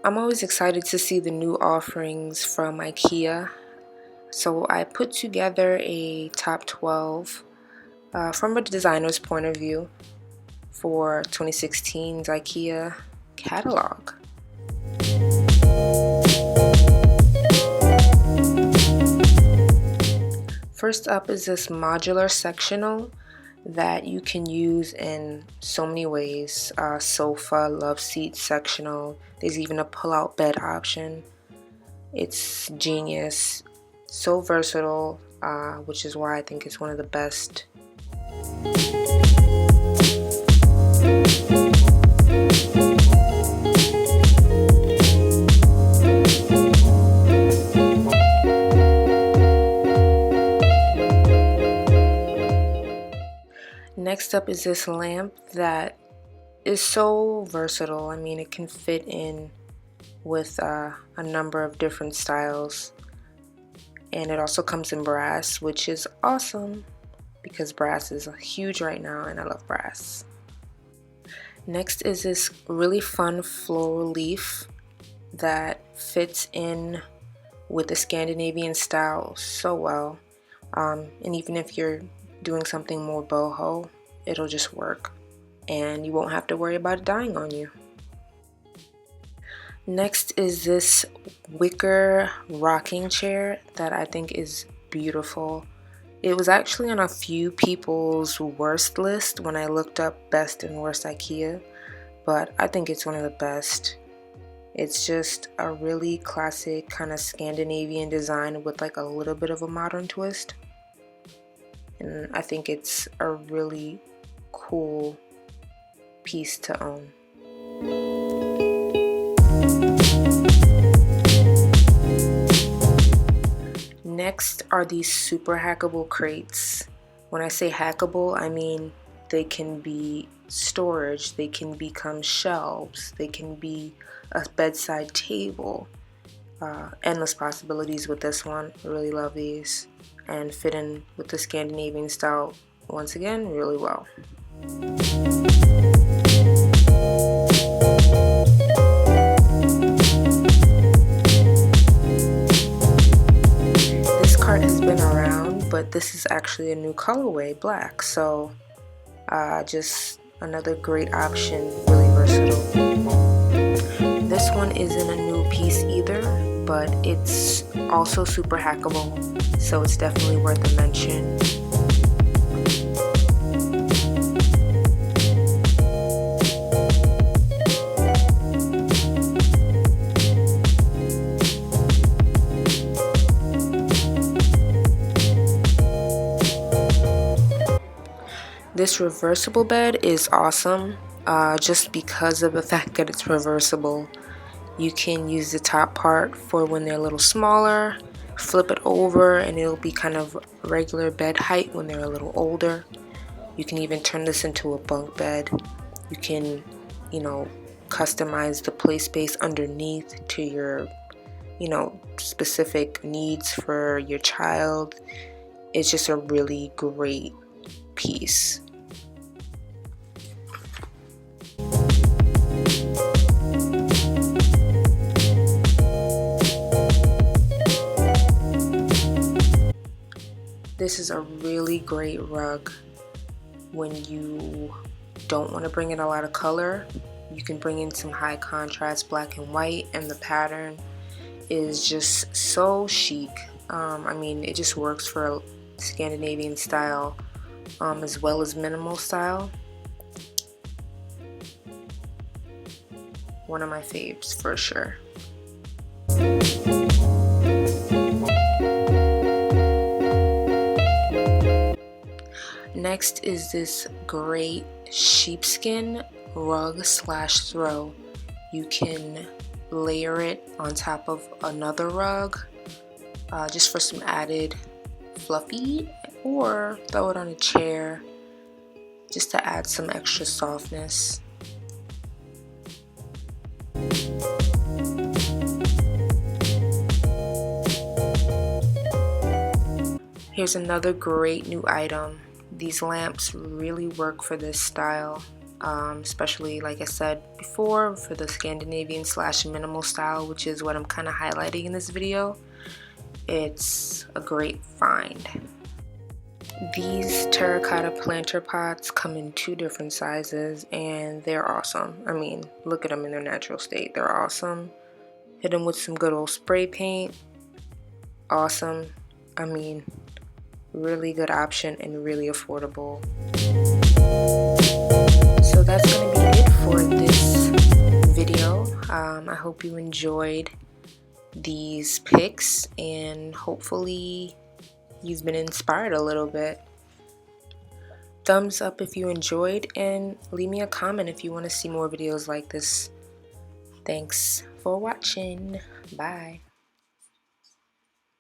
I'm always excited to see the new offerings from IKEA. So I put together a top 12 from a designer's point of view for 2016's IKEA catalog. First up is this modular sectional that you can use in so many ways. Sofa, love seat sectional. There's even a pull-out bed option. It's genius, so versatile, which is why I think it's one of the best. Next up is this lamp that is so versatile. I mean, it can fit in with a number of different styles, and it also comes in brass, which is awesome because brass is huge right now and I love brass. Next is this really fun floral leaf that fits in with the Scandinavian style so well, and even if you're doing something more boho, it'll just work and you won't have to worry about it dying on you. Next is this wicker rocking chair that I think is beautiful. It was actually on a few people's worst list when I looked up best and worst IKEA, but I think it's one of the best. It's just a really classic kind of Scandinavian design with like a little bit of a modern twist. And I think it's a really cool piece to own. Next are these super hackable crates. When I say hackable, I mean they can be storage, they can become shelves, they can be a bedside table. Endless possibilities with this one. I really love these and fit in with the Scandinavian style once again really well. This cart has been around, but this is actually a new colorway, black, so just another great option, really versatile. This one isn't a new piece either, but it's also super hackable, so it's definitely worth a mention. This reversible bed is awesome, just because of the fact that it's reversible. You can use the top part for when they're a little smaller, flip it over and it'll be kind of regular bed height when they're a little older. You can even turn this into a bunk bed. You can, customize the play space underneath to your, specific needs for your child. It's just a really great piece. This is a really great rug when you don't want to bring in a lot of color. You can bring in some high contrast black and white, and the pattern is just so chic. I mean, it just works for a Scandinavian style as well as minimal style. One of my faves for sure. Next is this great sheepskin rug / throw. You can layer it on top of another rug just for some added fluffy, or throw it on a chair just to add some extra softness. Here's another great new item. These lamps really work for this style. especially like I said before for the Scandinavian / minimal style, which is what I'm kind of highlighting in this video. It's a great find. These terracotta planter pots come in 2 different sizes and they're awesome. I mean, look at them in their natural state. They're awesome. Hit them with some good old spray paint. Awesome. I mean, really good option and really affordable. So that's going to be it for this video. I hope you enjoyed these picks and hopefully you've been inspired a little bit. Thumbs up if you enjoyed and leave me a comment if you want to see more videos like this. Thanks for watching. Bye.